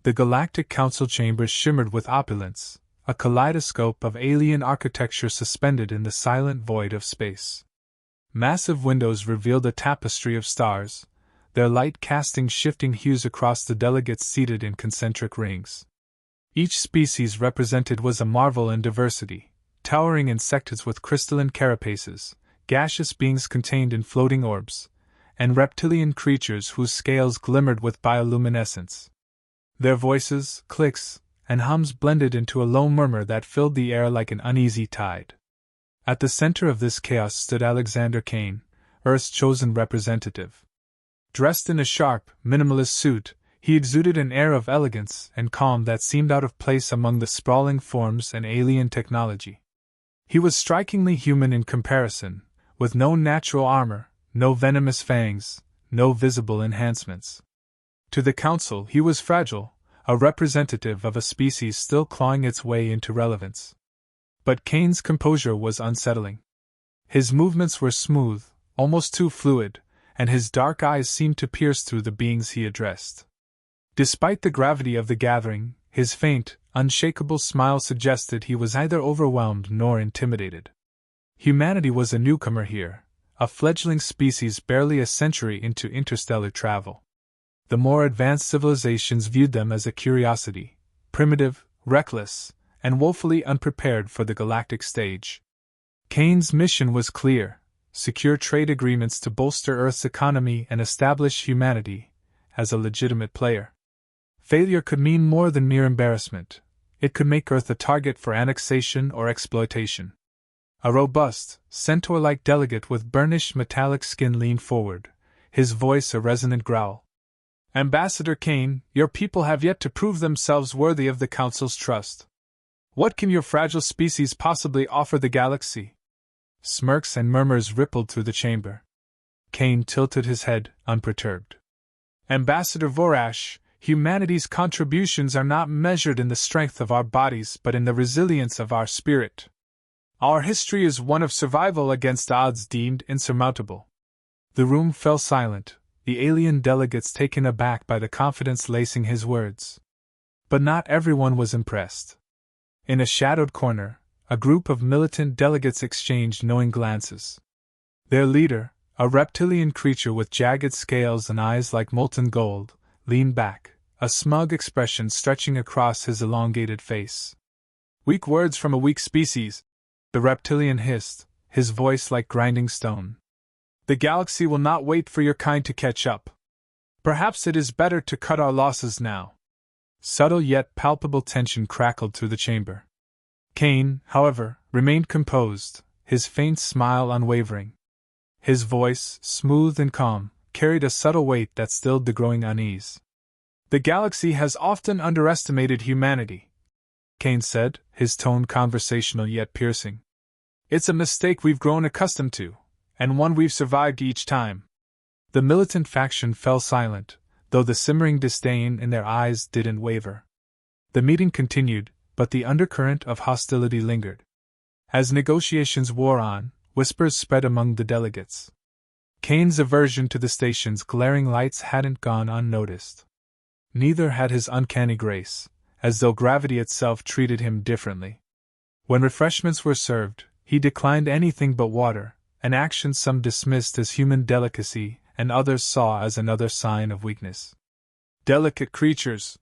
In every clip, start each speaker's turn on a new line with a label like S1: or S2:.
S1: The Galactic Council chambers shimmered with opulence, a kaleidoscope of alien architecture suspended in the silent void of space. Massive windows revealed a tapestry of stars, their light casting shifting hues across the delegates seated in concentric rings. Each species represented was a marvel in diversity, towering insects with crystalline carapaces, gaseous beings contained in floating orbs, and reptilian creatures whose scales glimmered with bioluminescence. Their voices, clicks, and hums blended into a low murmur that filled the air like an uneasy tide. At the center of this chaos stood Alexander Kane, Earth's chosen representative. Dressed in a sharp, minimalist suit, he exuded an air of elegance and calm that seemed out of place among the sprawling forms and alien technology. He was strikingly human in comparison, with no natural armor, no venomous fangs, no visible enhancements. To the Council, he was fragile, a representative of a species still clawing its way into relevance. But Kane's composure was unsettling. His movements were smooth, almost too fluid, and his dark eyes seemed to pierce through the beings he addressed. Despite the gravity of the gathering, his faint, unshakable smile suggested he was neither overwhelmed nor intimidated. Humanity was a newcomer here, a fledgling species barely a century into interstellar travel. The more advanced civilizations viewed them as a curiosity, primitive, reckless, and woefully unprepared for the galactic stage. Kane's mission was clear: secure trade agreements to bolster Earth's economy and establish humanity as a legitimate player. Failure could mean more than mere embarrassment. It could make Earth a target for annexation or exploitation. A robust, centaur-like delegate with burnished metallic skin leaned forward, his voice a resonant growl. "Ambassador Kane, your people have yet to prove themselves worthy of the Council's trust. What can your fragile species possibly offer the galaxy?" Smirks and murmurs rippled through the chamber. Kane tilted his head, unperturbed. "Ambassador Vorash, humanity's contributions are not measured in the strength of our bodies but in the resilience of our spirit. Our history is one of survival against odds deemed insurmountable." The room fell silent, the alien delegates taken aback by the confidence lacing his words. But not everyone was impressed. In a shadowed corner, a group of militant delegates exchanged knowing glances. Their leader, a reptilian creature with jagged scales and eyes like molten gold, leaned back, a smug expression stretching across his elongated face. "Weak words from a weak species," the reptilian hissed, his voice like grinding stone. "The galaxy will not wait for your kind to catch up. Perhaps it is better to cut our losses now." Subtle yet palpable tension crackled through the chamber. Kane, however, remained composed, his faint smile unwavering. His voice, smooth and calm, carried a subtle weight that stilled the growing unease. "The galaxy has often underestimated humanity," Kane said, his tone conversational yet piercing. "It's a mistake we've grown accustomed to, and one we've survived each time." The militant faction fell silent, though the simmering disdain in their eyes didn't waver. The meeting continued, but the undercurrent of hostility lingered. As negotiations wore on, whispers spread among the delegates. Kane's aversion to the station's glaring lights hadn't gone unnoticed. Neither had his uncanny grace, as though gravity itself treated him differently. When refreshments were served, he declined anything but water, an action some dismissed as human delicacy and others saw as another sign of weakness. "Delicate creatures,"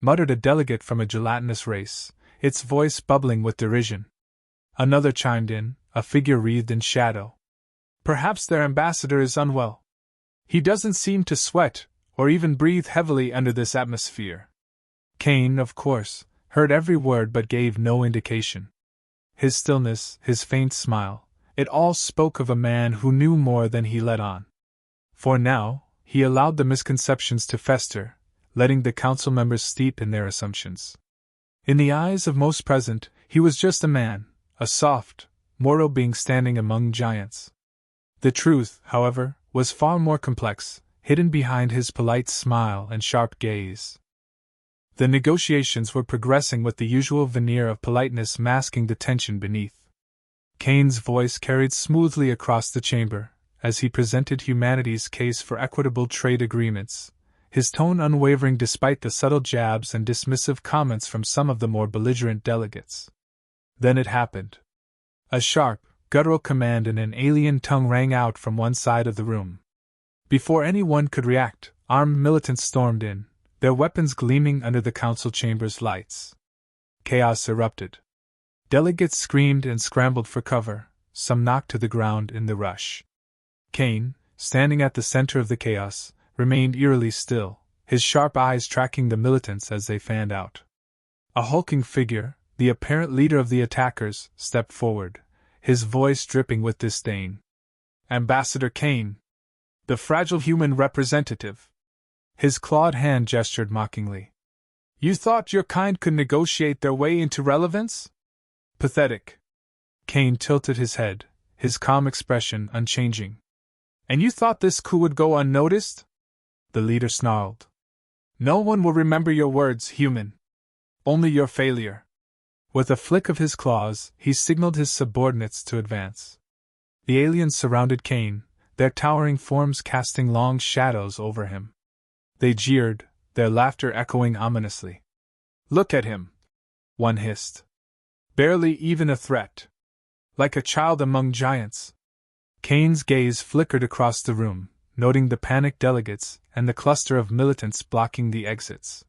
S1: muttered a delegate from a gelatinous race, its voice bubbling with derision. Another chimed in, a figure wreathed in shadow. "Perhaps their ambassador is unwell. He doesn't seem to sweat, or even breathe heavily under this atmosphere." Kane, of course, heard every word but gave no indication. His stillness, his faint smile, it all spoke of a man who knew more than he let on. For now, he allowed the misconceptions to fester, letting the council members steep in their assumptions. In the eyes of most present, he was just a man, a soft, mortal being standing among giants. The truth, however, was far more complex, hidden behind his polite smile and sharp gaze. The negotiations were progressing with the usual veneer of politeness masking the tension beneath. Kane's voice carried smoothly across the chamber, as he presented humanity's case for equitable trade agreements, his tone unwavering despite the subtle jabs and dismissive comments from some of the more belligerent delegates. Then it happened. A sharp, guttural command in an alien tongue rang out from one side of the room. Before anyone could react, armed militants stormed in, their weapons gleaming under the council chamber's lights. Chaos erupted. Delegates screamed and scrambled for cover, some knocked to the ground in the rush. Kane, standing at the center of the chaos, remained eerily still, his sharp eyes tracking the militants as they fanned out. A hulking figure, the apparent leader of the attackers, stepped forward, his voice dripping with disdain. "Ambassador Kane! The fragile human representative!" His clawed hand gestured mockingly. "You thought your kind could negotiate their way into relevance? Pathetic." Kane tilted his head, his calm expression unchanging. "And you thought this coup would go unnoticed?" The leader snarled. "No one will remember your words, human. Only your failure." With a flick of his claws, he signaled his subordinates to advance. The aliens surrounded Kane, their towering forms casting long shadows over him. They jeered, their laughter echoing ominously. "Look at him," one hissed. "Barely even a threat. Like a child among giants." Kane's gaze flickered across the room, noting the panicked delegates and the cluster of militants blocking the exits.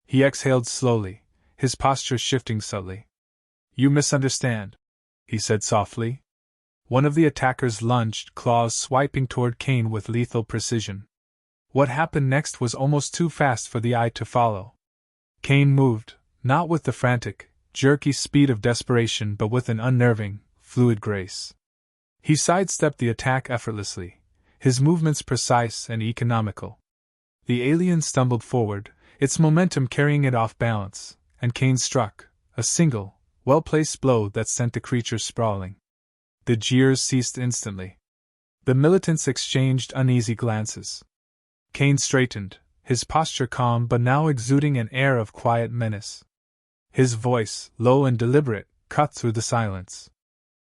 S1: He exhaled slowly, his posture shifting subtly. "You misunderstand," he said softly. One of the attackers lunged, claws swiping toward Kane with lethal precision. What happened next was almost too fast for the eye to follow. Kane moved, not with the frantic, jerky speed of desperation but with an unnerving, fluid grace. He sidestepped the attack effortlessly, his movements precise and economical. The alien stumbled forward, its momentum carrying it off balance, and Kane struck, a single, well-placed blow that sent the creature sprawling. The jeers ceased instantly. The militants exchanged uneasy glances. Kane straightened, his posture calm but now exuding an air of quiet menace. His voice, low and deliberate, cut through the silence.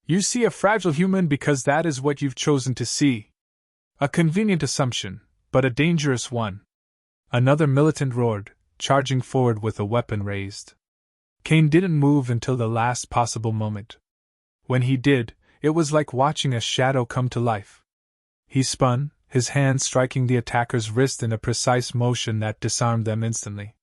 S1: "You see a fragile human because that is what you've chosen to see. A convenient assumption, but a dangerous one." Another militant roared, charging forward with a weapon raised. Kane didn't move until the last possible moment. When he did, it was like watching a shadow come to life. He spun, his hand striking the attacker's wrist in a precise motion that disarmed them instantly.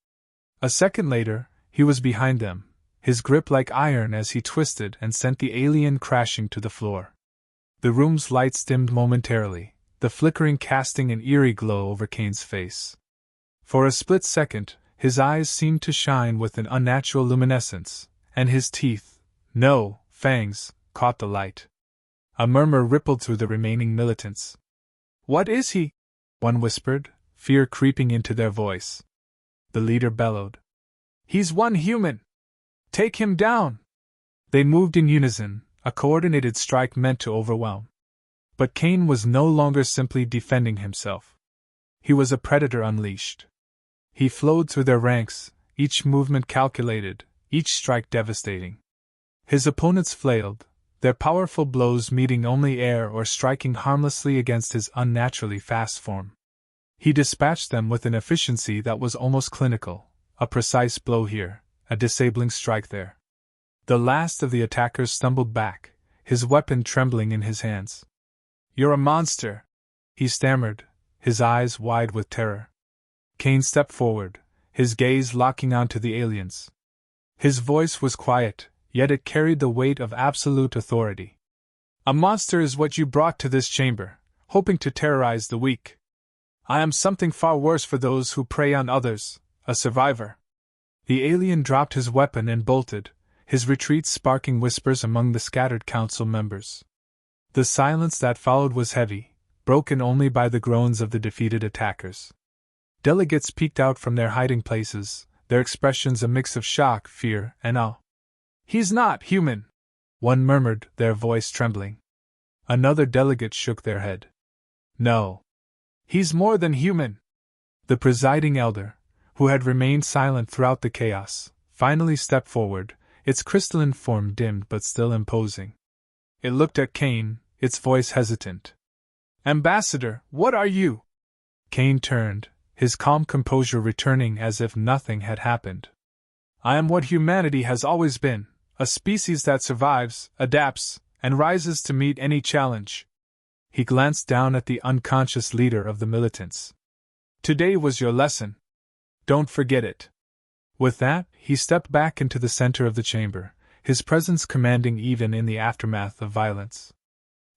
S1: A second later, he was behind them, his grip like iron as he twisted and sent the alien crashing to the floor. The room's lights dimmed momentarily, the flickering casting an eerie glow over Kane's face. For a split second, his eyes seemed to shine with an unnatural luminescence, and his teeth, no, fangs, caught the light. A murmur rippled through the remaining militants. "What is he?" one whispered, fear creeping into their voice. The leader bellowed. "He's one human! Take him down!" They moved in unison, a coordinated strike meant to overwhelm. But Kane was no longer simply defending himself. He was a predator unleashed. He flowed through their ranks, each movement calculated, each strike devastating. His opponents flailed, their powerful blows meeting only air or striking harmlessly against his unnaturally fast form. He dispatched them with an efficiency that was almost clinical, a precise blow here, a disabling strike there. The last of the attackers stumbled back, his weapon trembling in his hands. "You're a monster," he stammered, his eyes wide with terror. Kane stepped forward, his gaze locking onto the aliens. His voice was quiet, yet it carried the weight of absolute authority. "A monster is what you brought to this chamber, hoping to terrorize the weak. I am something far worse for those who prey on others, a survivor." The alien dropped his weapon and bolted, his retreat sparking whispers among the scattered council members. The silence that followed was heavy, broken only by the groans of the defeated attackers. Delegates peeked out from their hiding places, their expressions a mix of shock, fear, and awe. "He's not human," one murmured, their voice trembling. Another delegate shook their head. "No. He's more than human." The presiding elder, who had remained silent throughout the chaos, finally stepped forward, its crystalline form dimmed but still imposing. It looked at Kane, its voice hesitant. "Ambassador, what are you?" Kane turned, his calm composure returning as if nothing had happened. "I am what humanity has always been, a species that survives, adapts, and rises to meet any challenge." He glanced down at the unconscious leader of the militants. "Today was your lesson. Don't forget it." With that, he stepped back into the center of the chamber, his presence commanding even in the aftermath of violence.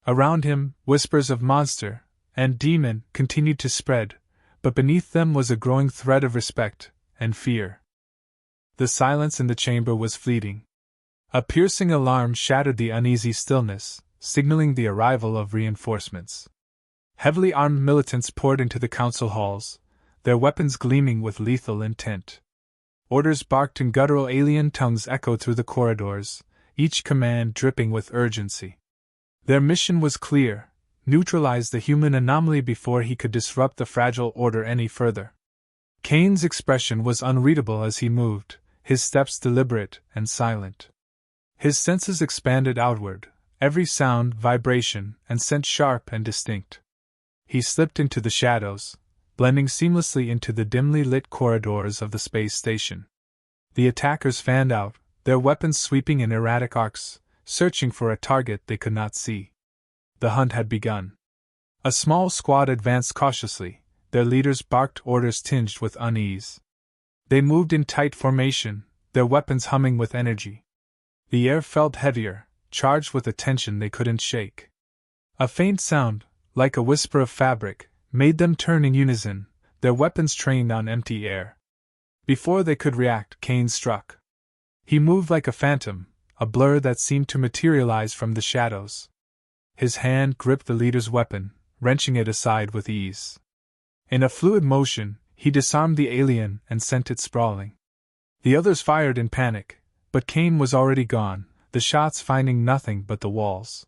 S1: Around him, whispers of monster and demon continued to spread, but beneath them was a growing thread of respect and fear. The silence in the chamber was fleeting. A piercing alarm shattered the uneasy stillness, signaling the arrival of reinforcements. Heavily armed militants poured into the council halls, their weapons gleaming with lethal intent. Orders barked in guttural alien tongues echoed through the corridors, each command dripping with urgency. Their mission was clear: neutralize the human anomaly before he could disrupt the fragile order any further. Kane's expression was unreadable as he moved, his steps deliberate and silent. His senses expanded outward, every sound, vibration, and scent sharp and distinct. He slipped into the shadows, blending seamlessly into the dimly lit corridors of the space station. The attackers fanned out, their weapons sweeping in erratic arcs, searching for a target they could not see. The hunt had begun. A small squad advanced cautiously, their leaders barked orders tinged with unease. They moved in tight formation, their weapons humming with energy. The air felt heavier, charged with a tension they couldn't shake. A faint sound, like a whisper of fabric, made them turn in unison, their weapons trained on empty air. Before they could react, Kane struck. He moved like a phantom, a blur that seemed to materialize from the shadows. His hand gripped the leader's weapon, wrenching it aside with ease. In a fluid motion, he disarmed the alien and sent it sprawling. The others fired in panic, but Kane was already gone, the shots finding nothing but the walls.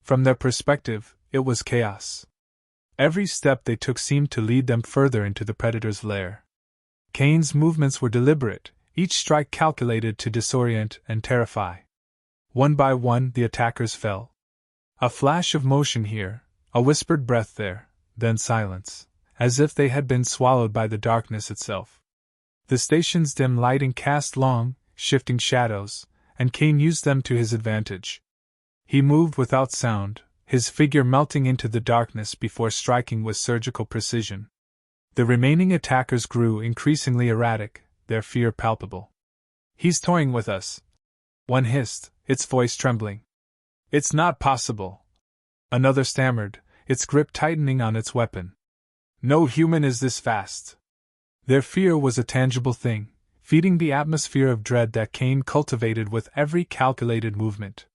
S1: From their perspective, it was chaos. Every step they took seemed to lead them further into the predator's lair. Kane's movements were deliberate, each strike calculated to disorient and terrify. One by one, the attackers fell. A flash of motion here, a whispered breath there, then silence, as if they had been swallowed by the darkness itself. The station's dim lighting cast long, shifting shadows, and Kane used them to his advantage. He moved without sound, his figure melting into the darkness before striking with surgical precision. The remaining attackers grew increasingly erratic, their fear palpable. "He's toying with us," one hissed, its voice trembling. "It's not possible," another stammered, its grip tightening on its weapon. "No human is this fast." Their fear was a tangible thing, feeding the atmosphere of dread that Kane cultivated with every calculated movement.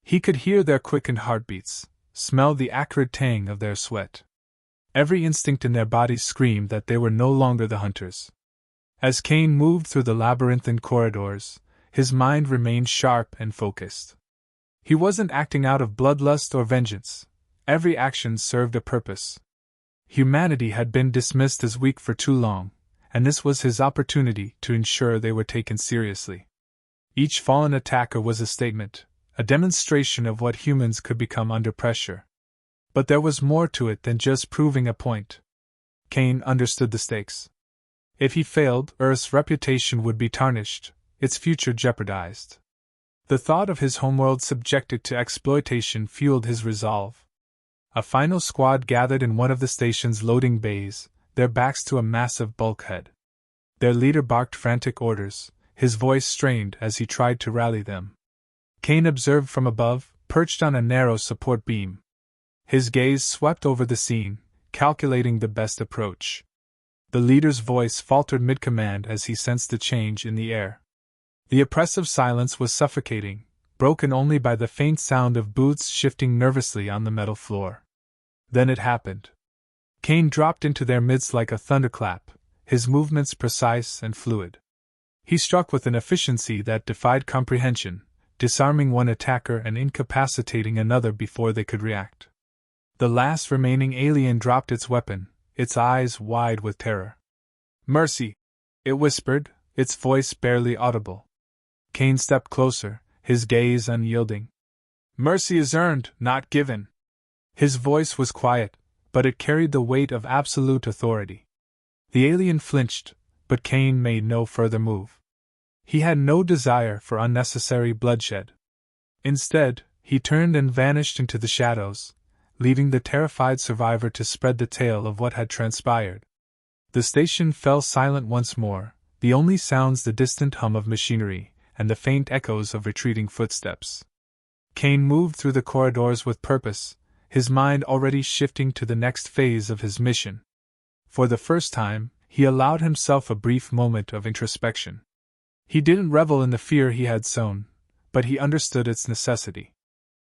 S1: He could hear their quickened heartbeats, smell the acrid tang of their sweat. Every instinct in their bodies screamed that they were no longer the hunters. As Kane moved through the labyrinthine corridors, his mind remained sharp and focused. He wasn't acting out of bloodlust or vengeance. Every action served a purpose. Humanity had been dismissed as weak for too long, and this was his opportunity to ensure they were taken seriously. Each fallen attacker was a statement, a demonstration of what humans could become under pressure. But there was more to it than just proving a point. Kane understood the stakes. If he failed, Earth's reputation would be tarnished, its future jeopardized. The thought of his homeworld subjected to exploitation fueled his resolve. A final squad gathered in one of the station's loading bays, their backs to a massive bulkhead. Their leader barked frantic orders, his voice strained as he tried to rally them. Kane observed from above, perched on a narrow support beam. His gaze swept over the scene, calculating the best approach. The leader's voice faltered mid-command as he sensed the change in the air. The oppressive silence was suffocating, broken only by the faint sound of boots shifting nervously on the metal floor. Then it happened. Kane dropped into their midst like a thunderclap, his movements precise and fluid. He struck with an efficiency that defied comprehension, disarming one attacker and incapacitating another before they could react. The last remaining alien dropped its weapon, its eyes wide with terror. "Mercy!" it whispered, its voice barely audible. Kane stepped closer, his gaze unyielding. "Mercy is earned, not given." His voice was quiet, but it carried the weight of absolute authority. The alien flinched, but Cain made no further move. He had no desire for unnecessary bloodshed. Instead, he turned and vanished into the shadows, leaving the terrified survivor to spread the tale of what had transpired. The station fell silent once more, the only sounds the distant hum of machinery and the faint echoes of retreating footsteps. Cain moved through the corridors with purpose, his mind already shifting to the next phase of his mission. For the first time, he allowed himself a brief moment of introspection. He didn't revel in the fear he had sown, but he understood its necessity.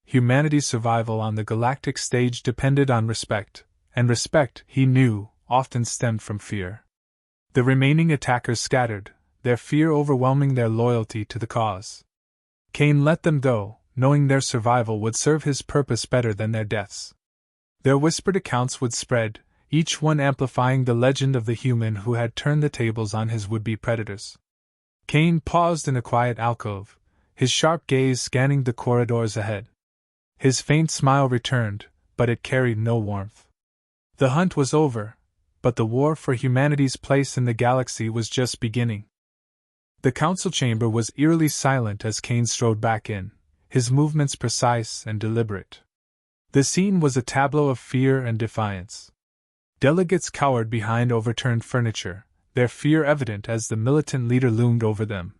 S1: Humanity's survival on the galactic stage depended on respect, and respect, he knew, often stemmed from fear. The remaining attackers scattered, their fear overwhelming their loyalty to the cause. Cain let them go, knowing their survival would serve his purpose better than their deaths. Their whispered accounts would spread, each one amplifying the legend of the human who had turned the tables on his would-be predators. Cain paused in a quiet alcove, his sharp gaze scanning the corridors ahead. His faint smile returned, but it carried no warmth. The hunt was over, but the war for humanity's place in the galaxy was just beginning. The council chamber was eerily silent as Cain strode back in, his movements precise and deliberate. The scene was a tableau of fear and defiance. Delegates cowered behind overturned furniture, their fear evident as the militant leader loomed over them,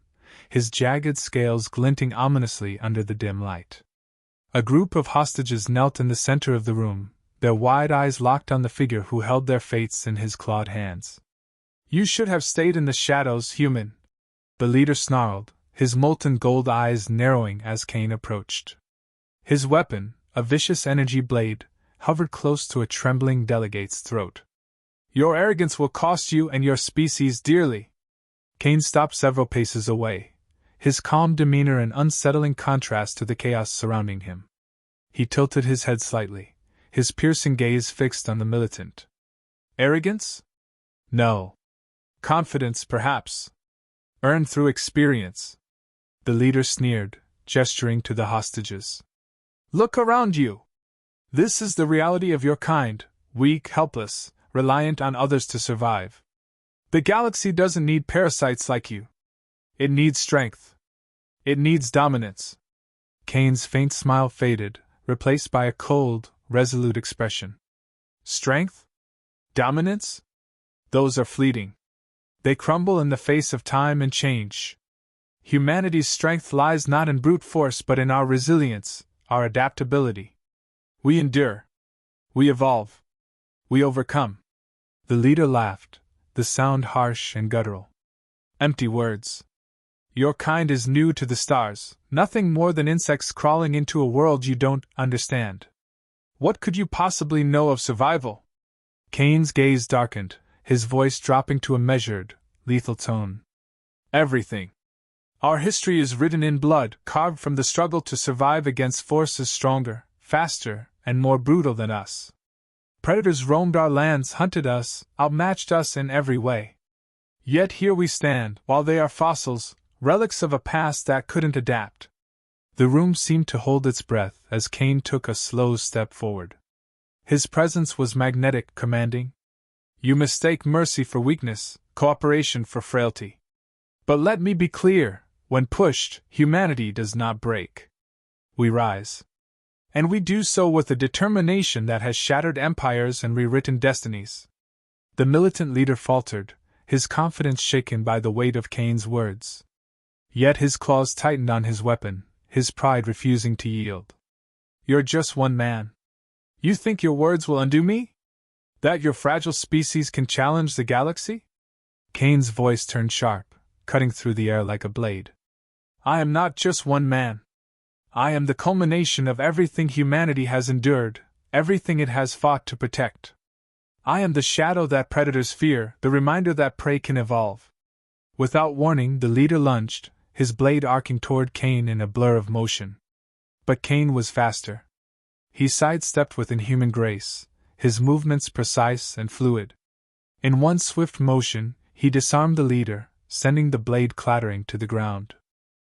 S1: his jagged scales glinting ominously under the dim light. A group of hostages knelt in the center of the room, their wide eyes locked on the figure who held their fates in his clawed hands. "You should have stayed in the shadows, human," the leader snarled, his molten gold eyes narrowing as Cain approached. His weapon, a vicious energy blade, hovered close to a trembling delegate's throat. "Your arrogance will cost you and your species dearly." Cain stopped several paces away, his calm demeanor an unsettling contrast to the chaos surrounding him. He tilted his head slightly, his piercing gaze fixed on the militant. "Arrogance? No. Confidence, perhaps. Earned through experience." The leader sneered, gesturing to the hostages. "Look around you. This is the reality of your kind, weak, helpless, reliant on others to survive. The galaxy doesn't need parasites like you. It needs strength. It needs dominance." Cain's faint smile faded, replaced by a cold, resolute expression. "Strength? Dominance? Those are fleeting. They crumble in the face of time and change. Humanity's strength lies not in brute force but in our resilience, our adaptability. We endure. We evolve. We overcome." The leader laughed, the sound harsh and guttural. "Empty words. Your kind is new to the stars, nothing more than insects crawling into a world you don't understand. What could you possibly know of survival?" Cain's gaze darkened, his voice dropping to a measured, lethal tone. "Everything. Our history is written in blood, carved from the struggle to survive against forces stronger, faster, and more brutal than us. Predators roamed our lands, hunted us, outmatched us in every way. Yet here we stand, while they are fossils, relics of a past that couldn't adapt." The room seemed to hold its breath as Cain took a slow step forward. His presence was magnetic, commanding. "You mistake mercy for weakness, cooperation for frailty. But let me be clear, when pushed, humanity does not break. We rise. And we do so with a determination that has shattered empires and rewritten destinies." The militant leader faltered, his confidence shaken by the weight of Cain's words. Yet his claws tightened on his weapon, his pride refusing to yield. "You're just one man. You think your words will undo me? That your fragile species can challenge the galaxy?" Cain's voice turned sharp, cutting through the air like a blade. "I am not just one man. I am the culmination of everything humanity has endured, everything it has fought to protect. I am the shadow that predators fear, the reminder that prey can evolve." Without warning, the leader lunged, his blade arcing toward Cain in a blur of motion. But Cain was faster. He sidestepped with inhuman grace, his movements precise and fluid. In one swift motion, he disarmed the leader, sending the blade clattering to the ground.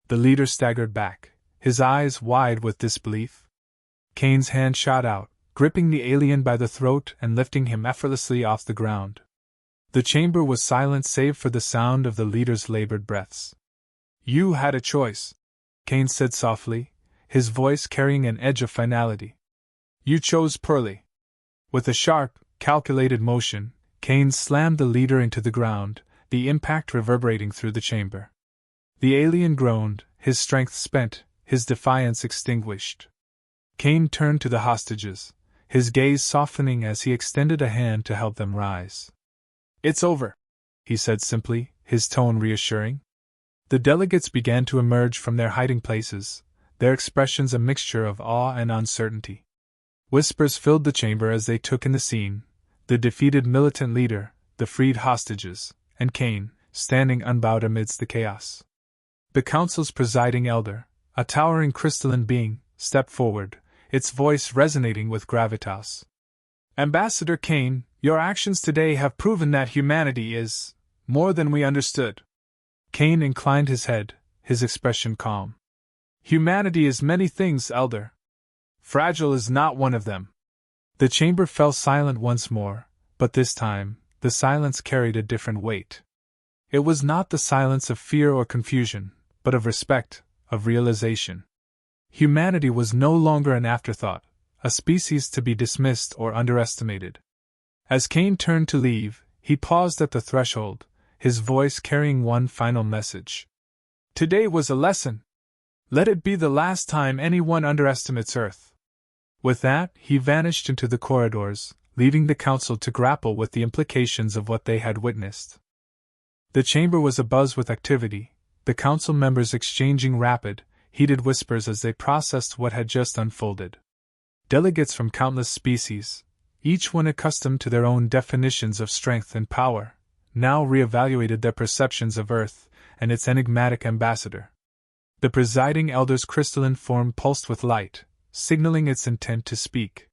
S1: The leader staggered back, his eyes wide with disbelief. Cain's hand shot out, gripping the alien by the throat and lifting him effortlessly off the ground. The chamber was silent save for the sound of the leader's labored breaths. "You had a choice," Kane said softly, his voice carrying an edge of finality. "You chose poorly." With a sharp, calculated motion, Kane slammed the leader into the ground, the impact reverberating through the chamber. The alien groaned, his strength spent, his defiance extinguished. Kane turned to the hostages, his gaze softening as he extended a hand to help them rise. "It's over," he said simply, his tone reassuring. The delegates began to emerge from their hiding places, their expressions a mixture of awe and uncertainty. Whispers filled the chamber as they took in the scene: the defeated militant leader, the freed hostages, and Kane, standing unbowed amidst the chaos. The council's presiding elder, a towering crystalline being, stepped forward, its voice resonating with gravitas. "Ambassador Kane, your actions today have proven that humanity is more than we understood." Kane inclined his head, his expression calm. "Humanity is many things, Elder. Fragile is not one of them." The chamber fell silent once more, but this time, the silence carried a different weight. It was not the silence of fear or confusion, but of respect, of realization. Humanity was no longer an afterthought, a species to be dismissed or underestimated. As Kane turned to leave, he paused at the threshold, his voice carrying one final message. "Today was a lesson. Let it be the last time anyone underestimates Earth." With that, he vanished into the corridors, leaving the council to grapple with the implications of what they had witnessed. The chamber was abuzz with activity, the council members exchanging rapid, heated whispers as they processed what had just unfolded. Delegates from countless species, each one accustomed to their own definitions of strength and power, now reevaluated their perceptions of Earth and its enigmatic ambassador. The presiding elder's crystalline form pulsed with light, signaling its intent to speak.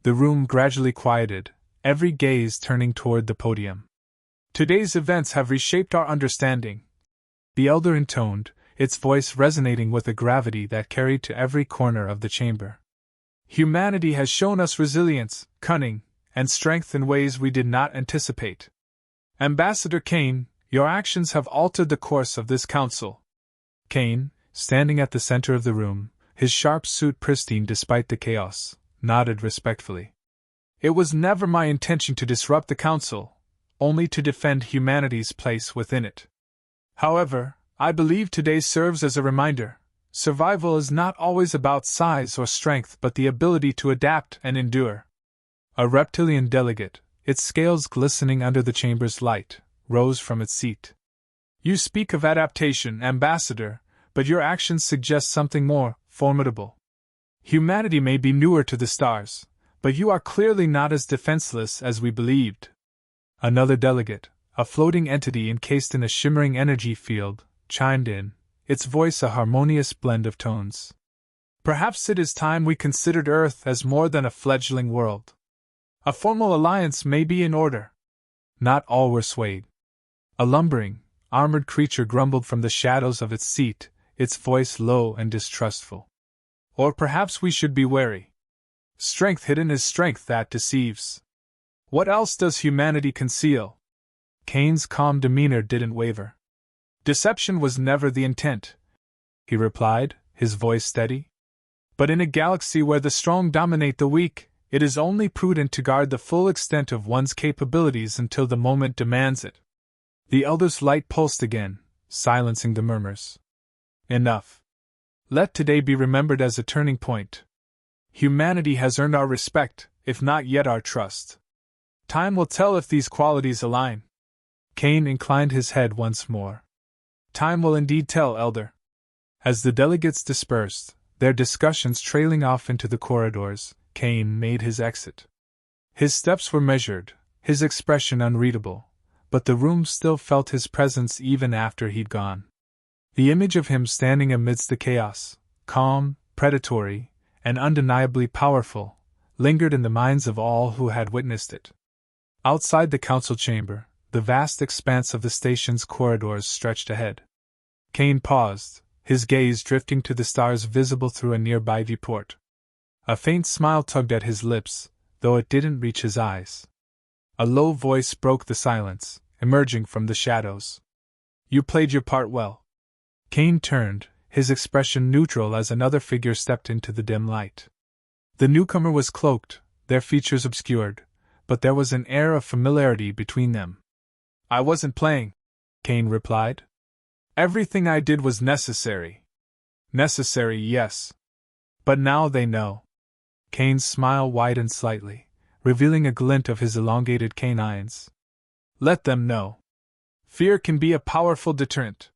S1: The room gradually quieted, every gaze turning toward the podium. "Today's events have reshaped our understanding," the elder intoned, its voice resonating with a gravity that carried to every corner of the chamber. "Humanity has shown us resilience, cunning, and strength in ways we did not anticipate. Ambassador Kane, your actions have altered the course of this council." Kane, standing at the center of the room, his sharp suit pristine despite the chaos, nodded respectfully. "It was never my intention to disrupt the council, only to defend humanity's place within it. However, I believe today serves as a reminder: survival is not always about size or strength but the ability to adapt and endure." A reptilian delegate, its scales glistening under the chamber's light, rose from its seat. "You speak of adaptation, Ambassador, but your actions suggest something more formidable. Humanity may be newer to the stars, but you are clearly not as defenseless as we believed." Another delegate, a floating entity encased in a shimmering energy field, chimed in, its voice a harmonious blend of tones. "Perhaps it is time we considered Earth as more than a fledgling world. A formal alliance may be in order." Not all were swayed. A lumbering, armored creature grumbled from the shadows of its seat, its voice low and distrustful. "Or perhaps we should be wary. Strength hidden is strength that deceives. What else does humanity conceal?" Kane's calm demeanor didn't waver. "Deception was never the intent," he replied, his voice steady. "But in a galaxy where the strong dominate the weak, it is only prudent to guard the full extent of one's capabilities until the moment demands it." The elder's light pulsed again, silencing the murmurs. "Enough. Let today be remembered as a turning point. Humanity has earned our respect, if not yet our trust. Time will tell if these qualities align." Kane inclined his head once more. "Time will indeed tell, Elder." As the delegates dispersed, their discussions trailing off into the corridors, Kane made his exit. His steps were measured, his expression unreadable, but the room still felt his presence even after he'd gone. The image of him standing amidst the chaos, calm, predatory, and undeniably powerful, lingered in the minds of all who had witnessed it. Outside the council chamber, the vast expanse of the station's corridors stretched ahead. Kane paused, his gaze drifting to the stars visible through a nearby viewport. A faint smile tugged at his lips, though it didn't reach his eyes. A low voice broke the silence, emerging from the shadows. You played your part well. Kane turned, his expression neutral as another figure stepped into the dim light. The newcomer was cloaked, their features obscured, but there was an air of familiarity between them. I wasn't playing, Kane replied. Everything I did was necessary. Necessary, yes. But now they know. Kane's smile widened slightly, revealing a glint of his elongated canines. Let them know. Fear can be a powerful deterrent.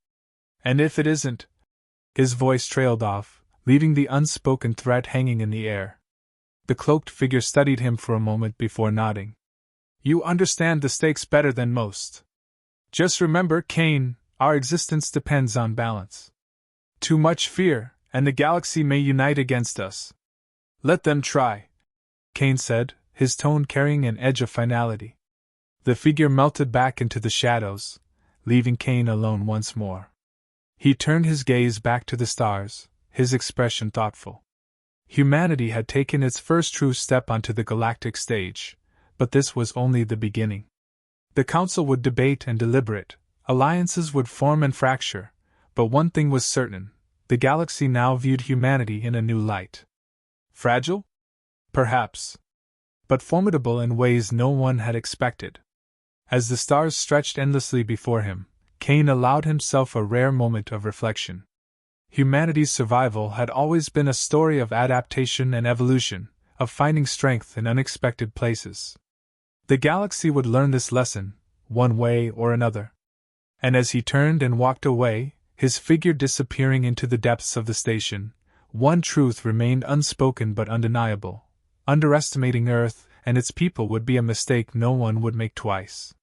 S1: And if it isn't... His voice trailed off, leaving the unspoken threat hanging in the air. The cloaked figure studied him for a moment before nodding. You understand the stakes better than most. Just remember, Kane, our existence depends on balance. Too much fear, and the galaxy may unite against us. Let them try, Kane said, his tone carrying an edge of finality. The figure melted back into the shadows, leaving Kane alone once more. He turned his gaze back to the stars, his expression thoughtful. Humanity had taken its first true step onto the galactic stage, but this was only the beginning. The Council would debate and deliberate, alliances would form and fracture, but one thing was certain: the galaxy now viewed humanity in a new light. Fragile? Perhaps. But formidable in ways no one had expected. As the stars stretched endlessly before him, Kane allowed himself a rare moment of reflection. Humanity's survival had always been a story of adaptation and evolution, of finding strength in unexpected places. The galaxy would learn this lesson, one way or another. And as he turned and walked away, his figure disappearing into the depths of the station, one truth remained unspoken but undeniable: underestimating Earth and its people would be a mistake no one would make twice.